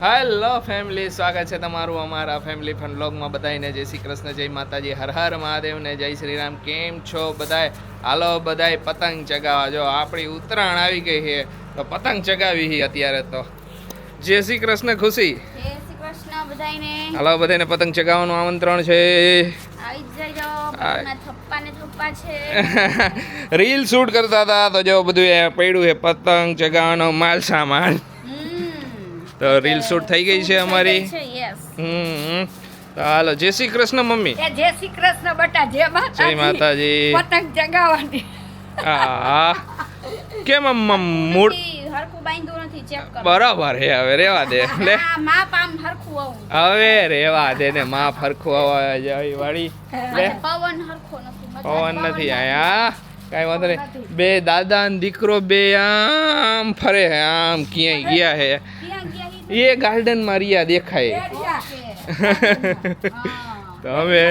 Hello family, સ્વાગત છે તમારું અમારા ફેમિલી ફન વ્લોગમાં. બધાને જય શ્રી કૃષ્ણ, જય માતાજી, હર હર મહાદેવને જય શ્રી રામ. કેમ છો બધાય? હાલો બધાય પતંગ ચગાવવા. જો આપણી ઉત્તરાયણ આવી ગઈ છે તો પતંગ ચગાવી છે અત્યારે તો. જય શ્રી કૃષ્ણ ખુશી. જય શ્રી કૃષ્ણ બધાયને. હાલો બધાને પતંગ ચગાવવાનું આમંત્રણ છે. આવી જજો. પતંગના થપ્પા છે. રીલ શૂટ કરતા હતા તો જો બધું પડ્યું છે પતંગ ચગાવવાનો માલ સામાન. તો રીલ શૂટ થઈ ગઈ છે અમારી. તો હાલો જય શ્રી કૃષ્ણ મમ્મી. જય શ્રી કૃષ્ણ બટા. જય માતાજી. પતંગ ચગાવવાની. હા કેમ મૂડ હરખું બાંધ્યું નથી, ચેક કરો. બરાબર હે, હવે રેવા દે. લે માપ આમ હરખું આવું. હવે રેવા દે ને, માપ હરખું આવવા જાય વાળી. લે પવન હરખો નથી. પવન નથી આયા, કાઈ વાંધો નહીં. બે દાદા ને દીકરો બે આમ ફરે હે, આમ ક્યાંય ગયા હે. એ ગાર્ડન માં રિયા દેખાય. તો હવે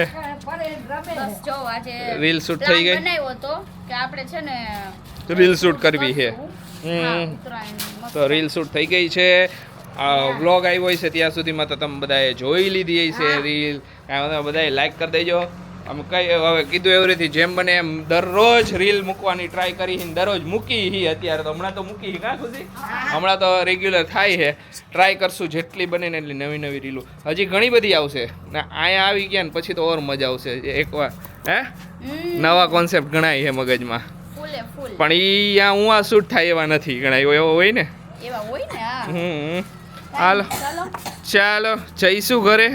બસ જો આજે રીલ શૂટ થઈ ગઈ. બનાવ્યો તો કે આપણે છે ને રીલ શૂટ કરવી છે. તો રીલ શૂટ થઈ ગઈ છે. વ્લોગ આવ્યો છે ત્યાં સુધીમાં તો તમે બધાએ જોઈ લીધી છે રીલ. કાંઈ વાંધો, બધાએ લાઈક કરી દેજો. અમે કઈ હવે કીધું એવી રીતે જેમ બને એમ દરરોજ રીલ મૂકવાની ટ્રાય કરી, દરરોજ મૂકી. અત્યારે તો હમણાં તો મૂકી કાં સુધી, હમણાં તો રેગ્યુલર થાય છે. ટ્રાય કરશું જેટલી બને ને એટલી નવી નવી રીલો. હજી ઘણી બધી આવશે ને. અહીંયા આવી ગયા ને પછી તો ઓર મજા આવશે. એકવાર હે નવા કોન્સેપ્ટ ગણાય છે મગજમાં, પણ ઈ હું આ શૂટ થાય એવા નથી ગણાય. એવો હોય ને, એવા હોય ને. હાલો ચાલો જઈશું ઘરે.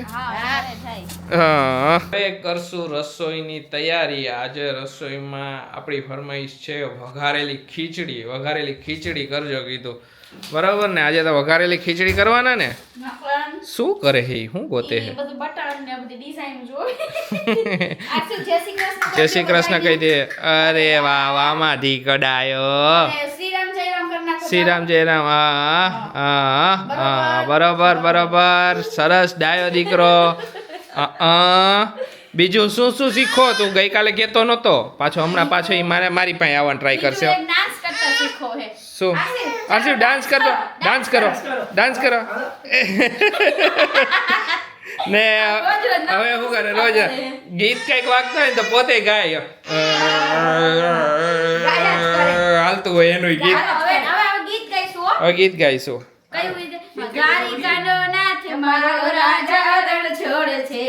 હા કરશું રસોઈની તૈયારી. આજે રસોઈમાં આપણી ફરમાઈશ છે વઘારેલી ખીચડી. વઘારેલી ખીચડી કરજો કીધું, બરાબર ને? આજે તો વઘારેલી ખીચડી કરવાના ને. શું કરે છે શું ગોતે છે? જય શ્રી કૃષ્ણ કહી દે. અરે વાહ વામાંથી કડાયો. શ્રીરામ જય રામ. હા બરોબર બરોબર, સરસ ડાયો દીકરો. બીજું શું શું શીખો? તું ગઈકાલે કહેતો નતો, પાછો હમણાં પાછો એ મારી પાસે આવવાનું ટ્રાય કરશે. શું આરસી ડાન્સ કરતો? ડાન્સ કરો, ડાન્સ કરો ને. હવે શું કરે? રોજ ગીત કઈક વાગતો હોય ને તો પોતે ગાય. હાલતું હોય એનું ગીત. હવે ગીત ગાઈશું. મારો રાજા રણ છોડ છે,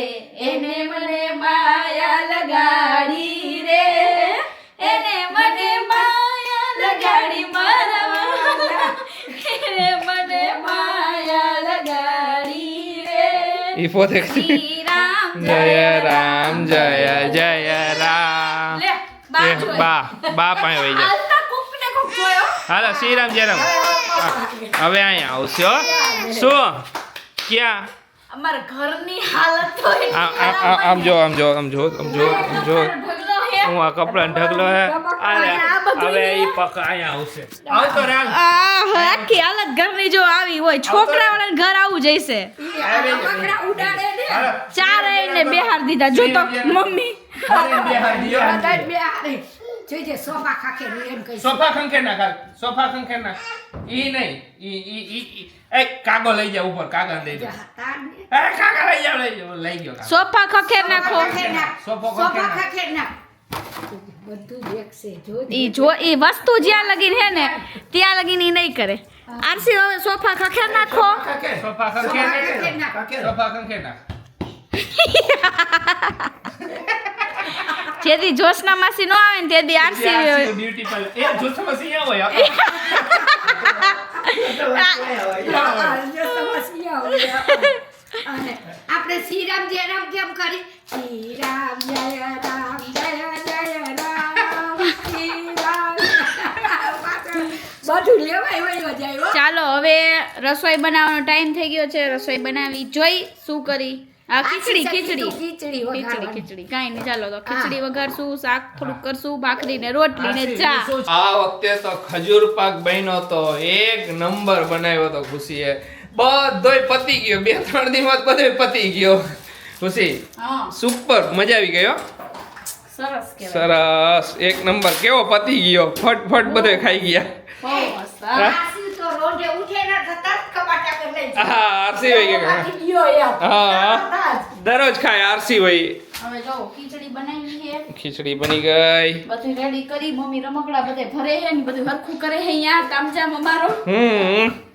એને મને માયા લગાડી રે, એને મને માયા લગાડી મારા, એને મને માયા લગાડી રે. ઈ પોતે શ્રી રામ જય રામ જય જય રામ. બા પાસે વહી જાય. હાલો શ્રીરામ જય રામ. હવે અહીંયા આવશે. શું ક્યાં? અમારા ઘરની હાલત તો આમ જો આમ જો આમ જો આમ જો આમ જો. હું આ કપડા ઢગલો હે. હવે ઈ પક અહીંયા આવશે. આવતો રે. આખી હાલત ઘરની જો આવી હોય, છોકરા વાળા ઘર આવું જઈશે. ચારે ને બેહાર દીધા. જો તો મમ્મી સોફા ખાખેર એમ કહી. સોફા ખંખેર ના કાલ, સોફા ખંખેર ના. ઈ નહીં, ઈ એક કાગો લઈ જાવ ઉપર. કાગા દઈ દો. કાગા લઈ જાવ, લઈ ગયો. સોફા ખખેર નાખો. સોફા ખાખેર ના બધું દેખશે. ઈ જો ઈ વસ્તુ જ્યાં લગીન હે ને ત્યાં લગીન ઈ નહીં કરે. આરસી હવે સોફા ખખેર નાખો. સોફા ખંખેર ના. સોફા ખંખેર ના. જેદી જોશના માસી નો આવે ને તેદી આરસી બ્યુટી પાર્લર. એ જોશના માસી અહીંયા હોય. આપણે શ્રીરામ જય રામ કેમ કરી? શ્રીરામ જય રામ જય જય રામ શ્રીરામ. બધું લેવાય જાય. ચાલો હવે રસોઈ બનાવવાનો ટાઈમ થઈ ગયો છે. રસોઈ બનાવી જોઈ. શું કરી? આ ખીચડી ખીચડી કાઈ નહીં. ચાલો તો ખીચડી વઘારશું, શાક થોડુંક કરશું, ભાખરી ને રોટલી ને ચા. આ વખતે તો ખજૂર પાક બન્યો તો એક નંબર બનાવ્યો તો ખુશીએ. બધોય પતી ગયો. 2-3 દિવસ બધોય પતી ગયો. ખુશી સુપર, મજા આવી ગયો. સરસ સરસ, એક નંબર. કેવો પતી ગયો? ફટ બધોય ખાઈ ગયા. તો રોજે ઉઠે ના તરત કબાટા કરી લઈ હા આરસી ભાઈ કે બાકી ગયો એમ. હા હા. દરરોજ ખાય આરસી ભાઈ. હવે જો ખીચડી બનાવી છે, ખીચડી બની ગઈ. બધું રેડી કરી, મમ્મી રમકડા બધે ભરે છે ને બધું હરખું કરે છે અહીંયા તામજામ અમારો.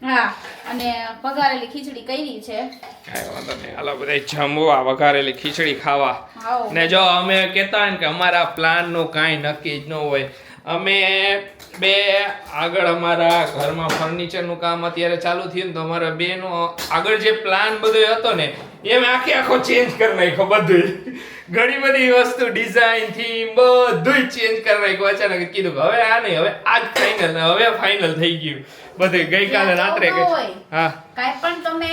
હા, અને પગારેલી ખીચડી કરી છે. કાંઈ વાંધો નહીં, હાલો બધા જમવા, વઘારેલી ખીચડી ખાવા. હાઉ. ને જો અમે કહેતા હોય ને કે અમારા પ્લાનનું કાંઈ નક્કી જ ન હોય. અમે બે આગળ અમારા ઘરમાં ફર્નિચરનું કામ અત્યારે ચાલુ થયું ને તો અમારા બેનો આગળ જે પ્લાન બધો હતો ને એ અમે આખો ચેન્જ કરી નાખ્યો બધું. ઘણી બધી વસ્તુ ડિઝાઇન થીમ બધું ચેન્જ કરી નાખ્યું. અચાનક કીધું કે હવે આ નહીં, હવે આજ ફાઇનલ, હવે ફાઇનલ થઈ ગયું બધું. ગઈકાલે રાત્રે ત્યાં તો હોય. હા કાંઈ પણ તમે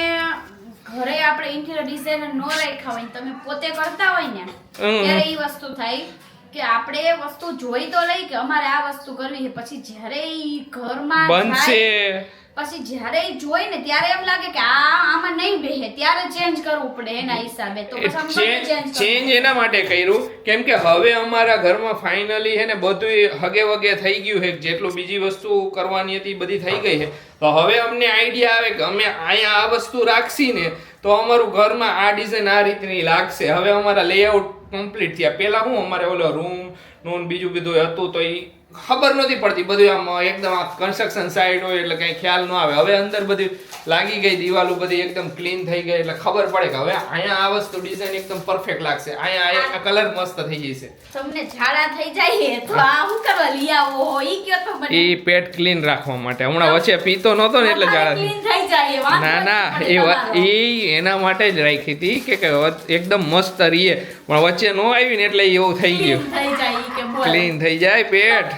ઘરે આપણે ઇન્ટિરિયર ડિઝાઇનર નો રાખ્યા હોય ને તમે પોતે કરતા હોય ને ત્યારે એ વસ્તુ થાય કે આપણે એ વસ્તુ જોઈ તો લઈ કે અમારે આ વસ્તુ કરવી છે, પછી જ્યારે ઈ ઘરમાં બનશે થાય, પછી જ્યારે ઈ જોઈ ને ત્યારે એમ લાગે કે આમાં નહીં બેહે, ત્યારે ચેન્જ કરવું પડે એના હિસાબે. તો પછી અમે બધું ચેન્જ એના માટે કર્યું કેમ કે હવે અમારા ઘરમાં ફાઇનલી છે ને બધું હગે વગે થઈ ગયું છે. જેટલું બીજી વસ્તુ કરવાની હતી બધી થઈ ગઈ છે. તો હવે અમને આઈડિયા આવે કે અમે અહીંયા આ વસ્તુ રાખશી ને તો અમારું ઘરમાં આ ડિઝાઇન આ રીતની લાગશે. હવે અમારા લેઆઉટ કમ્પ્લીટ થયા. પહેલા હું અમારે ઓલો રૂમ નું બીજું બધું હતું તો એ ખબર નથી પડતી, બધું આમ એકદમ આ કન્સ્ટ્રક્શન સાઇટ હોય એટલે કઈ ખ્યાલ ન આવે. હવે અંદર બધી લાગી ગઈ, દિવાલો બધી એકદમ ક્લીન થઈ ગઈ એટલે ખબર પડે કે હવે અહીંયા આ વસ્તુ ડિઝાઇન એકદમ પરફેક્ટ લાગશે, અહીંયા આ કલર મસ્ત થઈ જશે. તમને ઝાડા થઈ જાય તો આ હું કરવા લઈ આવો ઈ કયો તો મને. એ પેટ ક્લીન રાખવા માટે. હમણાં વચ્ચે પીતો નહોતો ને એટલે ઝાડા ક્લીન થઈ જાય વાંધો ના ના નથી એ એના માટે જ રાખી હતી કે એકદમ મસ્ત રહીએ, પણ વચ્ચે ન આવી ને એટલે એવું થઈ ગયું. થઈ જાય ઈ કે બોલ. ક્લીન થઈ જાય પેટ.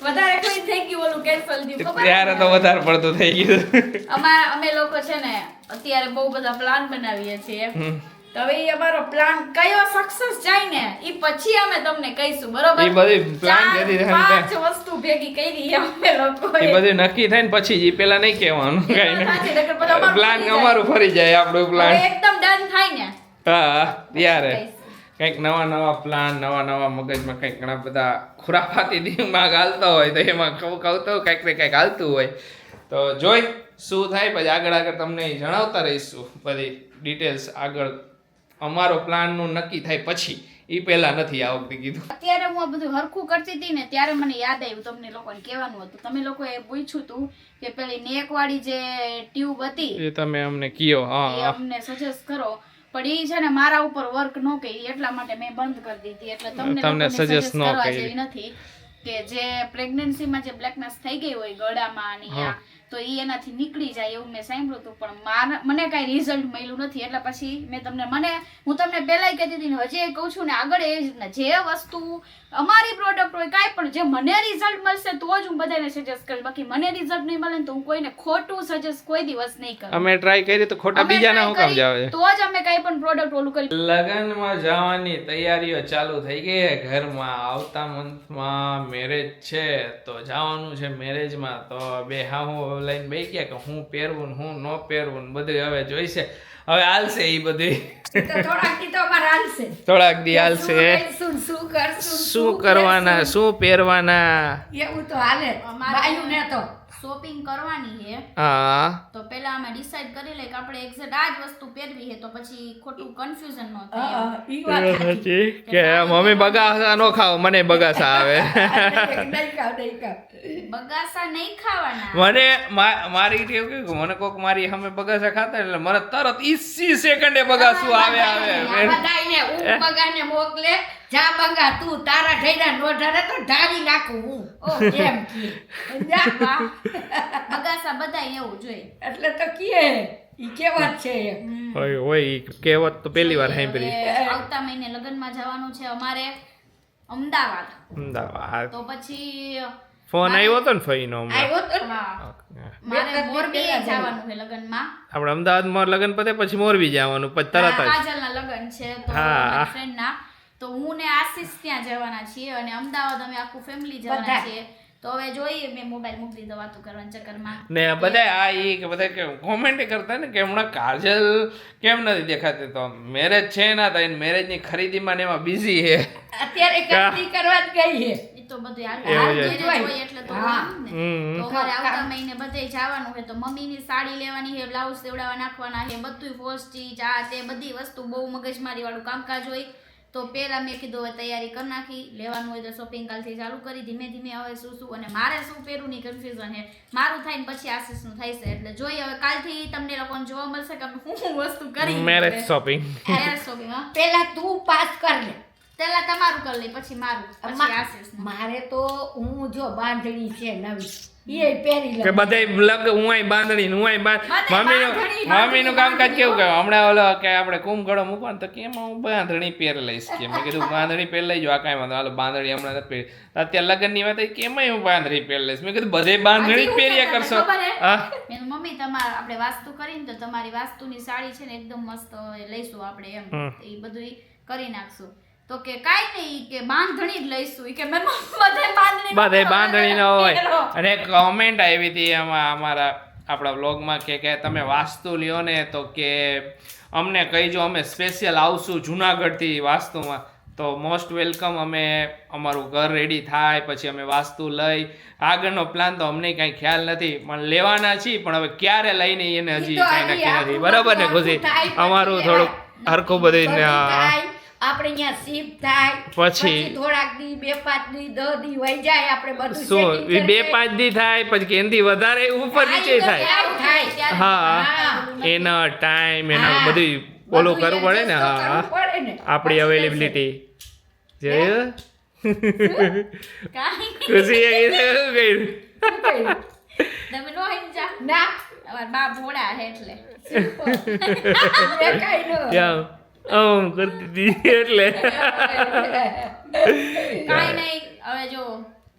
વધારે ક્લીન થઈ ગયું ઓલું કેન્સલ થયું ખબર ત્યારે તો વધારે પડતું થઈ ગયું. અમે લોકો છે ને અત્યારે બહુ બધા પ્લાન બનાવીએ છીએ. તો હવે ઈ અમારો પ્લાન કયો સક્સેસ જાય ને ઈ પછી અમે તમને કહીશું, બરોબર? ઈ બધી plan કરી છે ને પાંચ વસ્તુ ભેગી કરી અમે લોકો એ બધું નક્કી થાય ને પછી જ, ઈ પેલા નહીં કહેવાનું કઈ. પ્લાન અમારું ફરી જાય આપણું પ્લાન. એકદમ ડન થાય ને હા ત્યારે કંઈક નવા પ્લાન, નવા મગજમાં કંઈક ઘણા બધા ખુરાફાતી દિમાગ હાલતા હોય તો એમાં કહું તો કંઈક ને કંઈક હાલતું હોય. તો જોઈ શું થાય પછી આગળ તમને જણાવતા રહીશું બધી ડિટેલ્સ. આગળ અમારો પ્લાનનું નક્કી થાય પછી, એ પહેલા નથી આ વખતે કીધું. અત્યારે હું આ બધું હરખું કરતી હતી ને ત્યારે મને યાદ આવ્યું તમને લોકોને કહેવાનું હતું. તમે લોકોએ પૂછ્યું હતું કે પેલી નેક વાળી જે ટ્યુબ હતી એ તમે અમને કયો. એ હા અમને સજેસ્ટ કરો, પણ ઈ છે ને મારા ઉપર વર્ક ન કરી એટલા માટે મેં બંધ કરી દીધી. એટલે તમને લોકોને સજેસ્ટ ન કરવા કરી. જેવી નથી કે જે પ્રેગ્નન્સીમાં જે બ્લેકનેસ થઈ ગઈ હોય ગળામાં અને અહીંયા, તો ઈ એનાથી નીકળી જાય એવું મેં સાંભળ્યું હતું, પણ મને કાંઈ રિઝલ્ટ મળ્યું નથી. એટલે પછી હું તમને પહેલાંય કહેતી હતી ને હજી કહું છું ને આગળ એ જ રીતના જે વસ્તુ અમારી પ્રોડક્ટ હોય કાંઈ પણ જે મને રિઝલ્ટ મળશે તો જ હું બધાને સજેસ્ટ કરીશ. બાકી મને રિઝલ્ટ નહીં મળે ને તો હું કોઈને ખોટું સજેસ્ટ કોઈ દિવસ નહીં કરું. અમે ટ્રાય કરી તો ખોટા બીજાના હું કામ જાવે. તો જ અમે કાંઈ પણ પ્રોડક્ટ ઓલું કરી. લગનમાં જવાની તૈયારીઓ ચાલુ થઈ ગઈ ઘરમાં. આવતા મંથમાં મેરેજ છે તો જવાનું છે મેરેજમાં. તો બે હું લઈને બેસી ગયા કે હું પહેરવું ને હું ન પહેરવું ને બધું હવે જોઈશે. હવે હાલશે એ બધું થોડાક દી તો અમારે હાલશે. થોડાક દી હાલશે. શું કરશું, શું કરવાના, શું પહેરવાના, એવું તો હાલે બાયું ને તો. શોપિંગ કરવાની છે હા તો પહેલા અમે ડિસાઈડ કરી લઈએ કે આપણે એક્ઝેક્ટ આ જ વસ્તુ પહેરવી છે, તો પછી ખોટું કન્ફ્યુઝન ન થાય. ઈ વાત સાચી. કે મમ્મી બગાસા નો ખાવ, મને બગાસા આવે. નહીં ખાવ. બગાસા નહીં ખાવાના. મને મારી ટેવ કેવું, મને કોક મારી સામે બગાસા ખાતા એટલે મને તરત 20 સેકન્ડે બગાસું આવે. બધાયને હું બગાને મોકલે, જા બંગા તું તારા ઢૈડા નો ઢરે તો ઢાળી નાખું હું. એમ કે જા બગાસા બધાય એવું જોઈએ. એટલે તો કીએ ઈ કેવત છે એમ. હોય ઈ કહેવત તો પહેલી વાર સાંભળી. હવે આવતા મહિને લગ્નમાં જવાનું છે અમારે અમદાવાદ. અમદાવાદ તો પછી ફોન આવ્યો હતો ને ફઈનો હમણાં. આવ્યો તો ને. હા, મારે મોરબી જવાનું છે લગ્નમાં. આપણે અમદાવાદમાં લગ્ન પતે પછી મોરબી જવાનું પછી તરત જ. કાજલના લગ્ન છે તો હા. મારા ફ્રેન્ડના. તો હું ને આશીષ ત્યાં જવાના છીએ અને અમદાવાદ અમે આખું ફેમિલી જવાના બધા. છીએ. તો તો હવે જોઈએ, મેં મોબાઈલ મૂકી દીધો વાતો કરવાના ચક્કરમાં. ને બધા આ ઈ કે બધા કે કોમેન્ટ કરતા ને કે હમણાં કાજલ કેમ નથી દેખાતી, તો મેરેજ છે ના થાય, મેરેજ ની ખરીદીમાં ને એમાં બિઝી છે અત્યારે ખરીદી કરવા જ ગઈ છે. ઈ તો બધું એવું છે. જોઈએ એટલે તો હા. હોય ને. હમ. તો અમારે આવતા મહિને બધે જવાનું છે, તો મમ્મીની સાડી લેવાની છે, બ્લાઉઝ સેવડાવવા નાખવાના છે, બધું ફોર સ્ટીચ આ તે બધી વસ્તુ બહુ મગજમારી વાળું કામકાજ હોય. તો પહેલા મેં કીધું હવે તૈયારી કરી નાખી, લેવાનું હોય તો શોપિંગ કાલથી ચાલુ કરી, ધીમે ધીમે હવે શું અને મારે શું પહેરવું ની કન્ફ્યુઝન છે, મારું થાય ને પછી આશીષનું થાય છે. એટલે જોઈએ હવે કાલથી તમને લોકોને જોવા મળશે કે અમે શું વસ્તુ કરી મેરેજ શોપિંગ. Marriage shopping. હા, પેલા તું પાસ કર લે. પહેલા તમારું કરી લઈ, પછી મારું, પછી આશીષનું. મારે તો હું જો બાંધણી છે નવી, એ પહેરી કે લઉં. બધાય લગ હુંય બાંધણી ને હુંય મમ્મીનું કામકાજ કેવું કે હમણાં ઓલો કે આપણે કુંભગળો મૂકવાનું તો કેમ હું બાંધણી પહેરી લઈશ કે મેં કીધું બાંધણી પહેરી લઈ જો આ કાંઈ વાંધો હાલો બાંધણી હમણાં નથી પહેરી. અત્યારે લગ્નની વાત આવી કેમય હું બાંધણી પહેરી લઈશ. મેં કીધું બધે બાંધણી જ પહેર્યા કરશો. હા મેં કીધું, મમ્મી તમારે આપણે વાસ્તુ કરીને તો તમારી વાસ્તુની સાડી છે ને એકદમ મસ્ત લઈશું આપણે એમ, એ બધું કરી નાખશું. તો કે કાંઈ નહીં કે બાંધણી જ લઈશું, કે મેં બધે બાંધણી ન હોય. અને કોમેન્ટ આવી હતી એમાં અમારા આપણા વ્લોગમાં કે તમે વાસ્તુ લ્યો ને તો કે અમને કહીજો, અમે સ્પેશિયલ આવશું જુનાગઢથી વાસ્તુમાં. તો મોસ્ટ વેલકમ. અમે અમારું ઘર રેડી થાય પછી અમે વાસ્તુ લઈ, આગળનો પ્લાન તો અમને કાંઈ ખ્યાલ નથી પણ લેવાના છીએ, પણ હવે ક્યારે લઈને એને હજી કાંઈ નક્કી નથી. બરાબર ને ખુશી? અમારું થોડુંક હરખું બધું આપણે અહીંયા શિફ્ટ થાય પછી થોડાક દી 2-5 દી 10 દી વહી જાય, આપણે બધું શું setting 2-5 દી થાય પછી કે એનાથી વધારે ઉપર નીચે થાય. હા એના ટાઈમ એના બધું ઓલું કરવું પડે ને. હા આપણી અવેલેબિલિટી જોયું ખુશી શું કર્યું? તમે નો સમજા, ના અમારા બા ભોળા છે એટલે જાઓ આમ કરતી હતી એટલે કાંઈ નહીં. હવે જો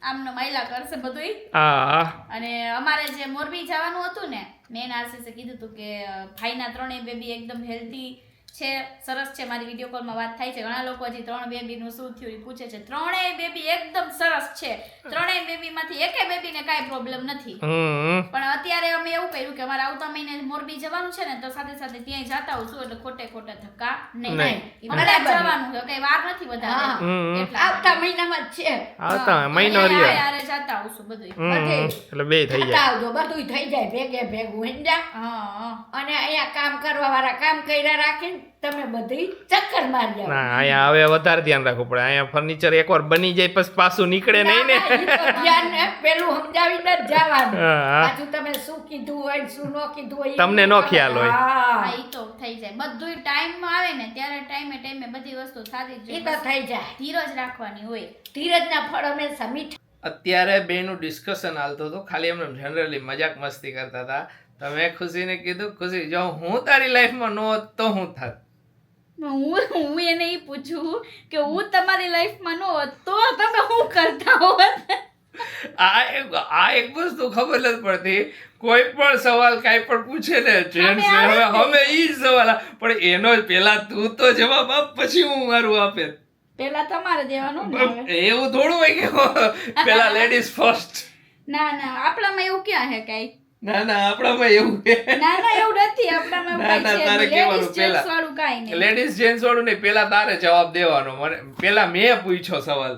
આમનો મહિલા કરશે બધું. હા અને અમારે જે મોરબી જવાનું હતું ને, મેં આશીષે કીધું હતું કે ભાઈના 3 બેબી એકદમ હેલ્ધી છે, સરસ છે. મારી વિડીયો કોલમાં વાત થાય છે, ઘણા લોકો હજી 3 બેબીનું શું થયું એ પૂછે છે. 3 બેબી એકદમ સરસ છે, 3 બેબીમાંથી એકે બેબીને કાંઈ પ્રોબ્લેમ નથી. પણ અત્યારે અમે એવું કર્યું કે અમારે આવતા મહિને મોરબી જવાનું છે ને, તો સાથે સાથે ત્યાં જાતા આવશું એટલે ખોટે ધક્કા નહીં. બરાબર જવાનું છે, કઈ વાર નથી વધારે, એટલે આવતા મહિનામાં જ છે. આવતા મહિનો રહ્યો યારે જાતા આવશું બધું. એટલે બે થઈ જાય. આવજો બધું થઈ જાય ભેગું હિંજા. હા, અને અહીંયા કામ કરવા વાળા કામ કર્યા રાખીને તમે બધી ચક્કર મારી આવો. ના અહીંયા હવે વધારે ધ્યાન રાખવું પડે. અહીંયા ફર્નિચર એકવાર બની જાય પછી પાછું નીકળે નહીં ને. ના, ઈ તો ધ્યાન ને પેલું સમજાવીને જ જવાનું. હા. પાછું તમે શું કીધું હોય ને શું ન કીધું હોય તમને નો ખ્યાલ હોય. હા, ઈ તો થઈ જાય બધું. ટાઈમમાં આવે ને ત્યારે ટાઈમે બધી વસ્તુ થતી જ ઈ તો થઈ જાય. ધીરજ રાખવાની હોય. ધીરજના ફળ હંમેશા મીઠા. અત્યારે બેનું ડિસ્કશન હાલતું હતું, ખાલી એમને જનરલી મજાક મસ્તી કરતા હતા. તો મેં ખુશીને કીધું, ખુશી જો હું તારી લાઈફમાં ન હોત તો હું થાત. હું એને ઈ પૂછું કે હું તમારી લાઈફમાં ન હોત તો તમે શું કરતા હોત? આ એક વસ્તુ ખબર નથી પડતી. કોઈ પણ સવાલ કાંઈ પણ પૂછે ને જેન્ટ્સ હવે ઈ જ સવાલ પણ એનો જ પેલા તું તો જવાબ આપ પછી હું મારું આપે. પેલા તમારે દેવાનું ને હવે. એવું થોડું હોય કે પેલા લેડીઝ ફર્સ્ટ. ના આપણામાં એવું ક્યાં હે કાઈ? ના આપણામાં એવું છે. ના એવું નથી આપણામાં. ના, તારે કહેવાનું પેલા. વાળું કાઈ નહીં. લેડીઝ જેન્ટ્સ વાળું નહીં, પેલા તારે જવાબ દેવાનો. મને પેલા મેં પૂછ્યો સવાલ.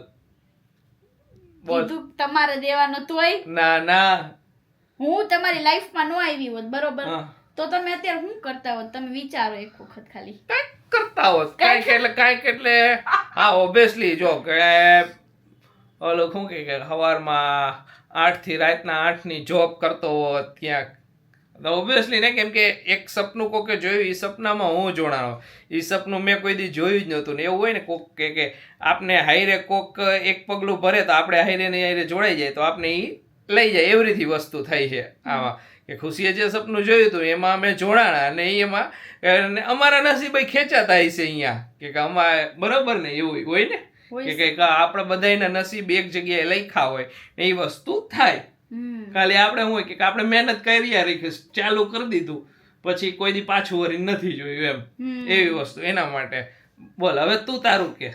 બોલ. કીધું તમારે દેવાનો તોય ના હું તમારી લાઈફમાં ન આવી હોત બરોબર, હા. તો તમે અત્યારે શું કરતા હોત? તમે વિચારો એક વખત ખાલી. કાંઈક કરતા હોત કાંઈક એટલે હા ઓબ્વિયસલી જો કે ઓલું શું કે સવારમાં 8 થી રાતના 8 ની જોબ કરતો હોત ક્યાંક, ઓબ્વિયસલી ને. કેમ કે એક સપનું કોકે જોયું, એ સપનામાં હું જોડાણો. એ સપનું મેં કોઈ દી જોયું જ નહોતું ને. એવું હોય ને કોક કે આપને હાઈરે કોક એક પગલું ભરે તો આપણે હાઈરે ને હાઈરે જોડાઈ જાય તો આપણે એ લઈ જાય. એવી રીતે વસ્તુ થઈ છે આમાં કે ખુશીએ જે સપનું જોયું હતું એમાં અમે જોડાણા અને એમાં અમારા નસીબ ખેંચાતા હશે અહીંયા કે અમારે બરોબર ને એવું હોય ને કે કંઈક આપણે બધાના નસીબ એક જગ્યાએ લખ્યા હોય ને એ વસ્તુ થાય. ખાલી આપણે શું હોય કે આપણે મહેનત કરી રાખી, ચાલુ કરી દીધું પછી કોઈ દી પાછું વળી નથી જોયું એમ એવી વસ્તુ. એના માટે બોલ હવે તું તારું કે.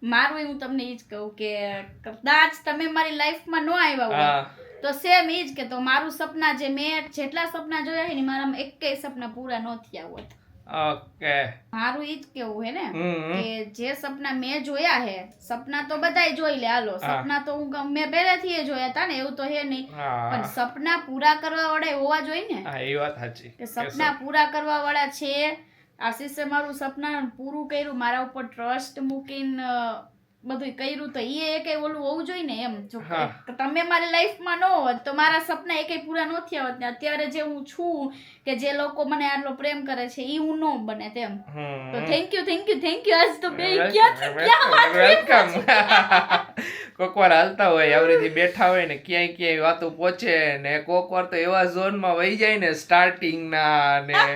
મારું હું તમને ઈ જ કહું કે કદાચ તમે મારી લાઈફમાં ન આવ્યા હોય હા તો સેમ ઈ જ કે તો મારું સપના જે મેં જેટલા સપના જોયા છે ને મારામાં એકેય સપના પૂરા ન થયા હોત. ઓકે મારું ઈ જ કેવું હે ને હમ કે જે સપના મેં જોયા હે, સપના તો બધાય જોઈ લે હાલો, હા. સપના તો હું મેં પહેલેથી એ જોયા હતા ને, એવું તો હે નહીં, હા પણ સપના પૂરા કરવા વાળા હોવા જોઈએ ને, હા એ વાત સાચી કે સપના પૂરા કરવા વાળા છે. આશીષે મારું સપના પૂરું કર્યું, મારા ઉપર ટ્રસ્ટ મૂકીને બધું કર્યું, તો એ કઈ ઓલું હોવું જોઈએ ને એમ. જો હા. તમે મારી લાઈફમાં ન હોત તો મારા સપના એકેય પૂરા ન થયા હોત ને અત્યારે જે હું છું, કે જે લોકો મને આટલો પ્રેમ કરે છે એ હું ન બને તેમ. તો થેન્ક યુ આજ તો બે વેલકમ. કોક વાર હાલતા હોય આવરીથી બેઠા હોય ને ક્યાંય વાતો પહોંચે ને કોક વાર તો એવા ઝોનમાં વહી જાય ને સ્ટાર્ટિંગ ના ને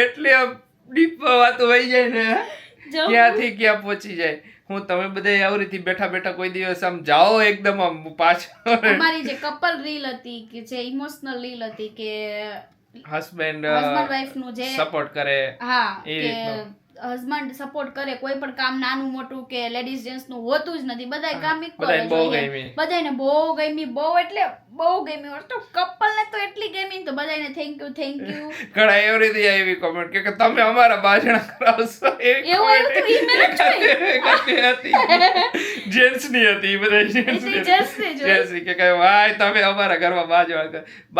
એટલે ડીપ વાતો વહી જાય ને ક્યાંથી ક્યાં પહોંચી જાય. હું તમે બધા આવરીથી બેઠા બેઠા કોઈ દિવસ આમ જાઓ એકદમ આમ પાછળ અમારી જે કપલ રીલ હતી કે જે ઇમોશનલ રીલ હતી કે હસબન્ડ હસબન્ડ વાઈફ નું જે સપોર્ટ કરે હા એ કે રીતનું. હસબન્ડ સપોર્ટ કરે, કોઈ પણ કામ નાનું મોટું કે લેડીઝ જેન્ટ્સ નું હોતું જ નથી, બધાય કામ equal બધાને જ બહુ હોય. ગમી. બધાયને બહુ ગમી, બહુ એટલે બહુ ગમી. તો કપલ ને તો એટલી ગમી તો બધાયને થેન્ક યુ. ઘણા એવરીથી આવી કોમેન્ટ કે તમે અમારા બાજણા કરાવશો એવું આવ્યું હતું, email જ હતી જેન્ટ્સ ની હતી ઈ બધા એટલે gents ની જ હોય. જેન્ટ્સ કે ભાઈ તમે અમારા ઘરમાં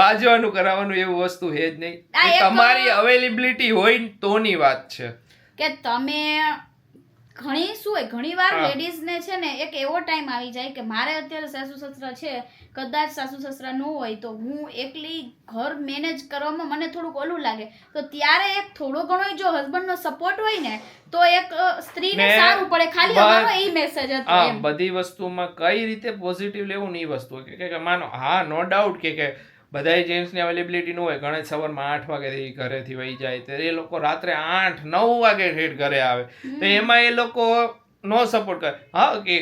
બાજવાનું કરાવવાનું એવું વસ્તુ હે જ નહીં. આ એ એક તમારી અવેલેબિલિટી હોય ને તોની વાત છે. કે તમે ઘણી વાર હા. લેડીઝ ને છે ને એક એવો ટાઈમ આવી જાય કે મારે અત્યારે સાસુ સસરા છે, કદાચ સાસુ સસરા ન હોય તો હું એકલી ઘર મેનેજ કરવામાં મને થોડુંક ઓલું લાગે, તો ત્યારે એક થોડો ઘણો જો હસબન્ડ નો સપોર્ટ હોય ને તો એક સ્ત્રીને ને સારું પડે. ખાલી બસ- અમારો ઈ મેસેજ હતો હા એમ. બધી વસ્તુમાં કઈ રીતે પોઝિટિવ લેવું ને એ વસ્તુ કે માનો હા નો ડાઉટ કે બધાય જેન્ટ્સ ની અવેલેબિલિટી ન હોય. ઘણા સવારમાં 8 વાગેથી ઘરેથી વહી જાય તો એ લોકો રાત્રે 8-9 વાગે ઠેઠ ઘરે આવે તો એમાં એ લોકો નો સપોર્ટ કરે. હા કે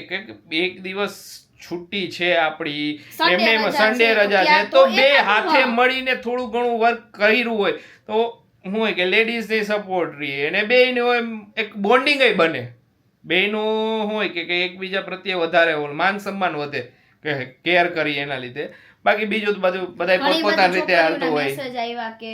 એક દિવસ છુટ્ટી છે આપણી, Sunday એમને રજા સન્ડે છે, તો રજા છે ત્યાં તો તો બે એકાદું, હાથે હા. મળીને થોડું ઘણું વર્ક કર્યું હોય તો શું હોય કે લેડીઝ ને સપોર્ટ રહે અને બેયનો એક બોન્ડિંગ બને. બેયનું શું હોય કે એકબીજા પ્રત્યે વધારે માન સન્માન વધે કે કેર કરી એના લીધે. બાકી બીજું તો બધું બધાય ઘણી પોતપોતાની બધી રીતે હાલતું છોકરીઓના હોય. મેસેજ આવ્યા કે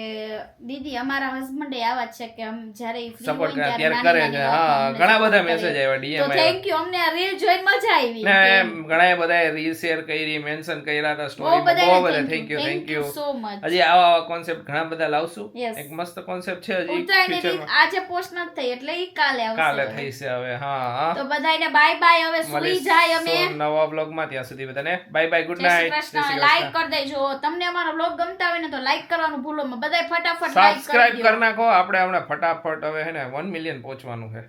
દીદી અમારા હસબન્ડ આવા જ છે કે આમ જ્યારે free સપોર્ટ હોય કરે ત્યારે ત્યારે નાની કરે નાની છે. હા ઘણા બધા વાતમાં અમને support મેસેજ કરે. આવ્યા તો ડીએમ થેન્ક યુ, અમને આ રીલ જોઈને મજા આવી ને કે ઘણા બધા રીલ શેર કરી મેન્શન કર્યા હતા બહુ સ્ટોરીમાં. બહુ બધાને બધા thank you, thank you so much. હજી આવા કોન્સેપ્ટ ઘણા બધા લાવશું. Yes. એક મસ્ત કોન્સેપ્ટ છે હજી ઉત્તરાયણની રીત ફ્યુચરમાં આજે પોસ્ટ નથી થઈ એટલે ઈ કાલે કાલે આવશે. થઈ છે હવે. હા તો બધાયને બાય બાય, હવે સુઈ જાય અમે. મળીશું નવા vlogમાં. ત્યાં સુધી બધાને બાય બાય, ગુડ જય શ્રી નાઇટ, કૃષ્ણ. લાઈક કરી દેજો. તમને અમારો બ્લોગ ગમતા હોય ને તો લાઈક કરવાનું ભૂલો માં. બધાય ફટાફટ લાઈક સબસ્ક્રાઇબ કરી કરી નાખો. આપણે હમણાં ફટાફટ હવે હે ને 1 મિલિયન પહોંચવાનું છે.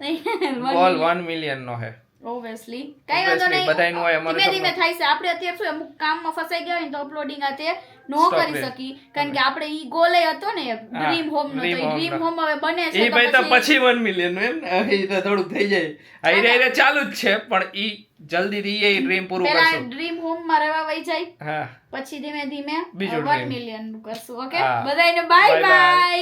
દો. ગોલ 1 મિલિયન નો છે. ઓબ્વિયસલી કઈ વાંધો Obviously, નહીં. બધાયનું હોય, અમારે ધીમે ધીમે સપનું. થાય છે. આપણે અત્યારે શું અમુક કામમાં ફસાઈ ગયા હોય ને તો અપલોડિંગ આ તે નો Stop કરી it. શકી, કારણ કે આપણે ઈ ગોલ હતો ને ડ્રીમ હોમ નો, તો Dream home ડ્રીમ નો. હોમ હવે બને છે ઈ તો ભાઈ તો પછી પછી 1 મિલિયન નું એમ ને ઈ તો થોડું થઈ જાય. આઈ ચાલુ જ છે પણ ઈ જલ્દીથી એ ડ્રીમ પૂરું પેલા કરશું. ડ્રીમ હોમ માં રહેવા વઈ જાય, હા પછી ધીમે ધીમે બીજું 1 dream. મિલિયન કરશું. ઓકે, હા. બધાને બાય Bye bye. બાય.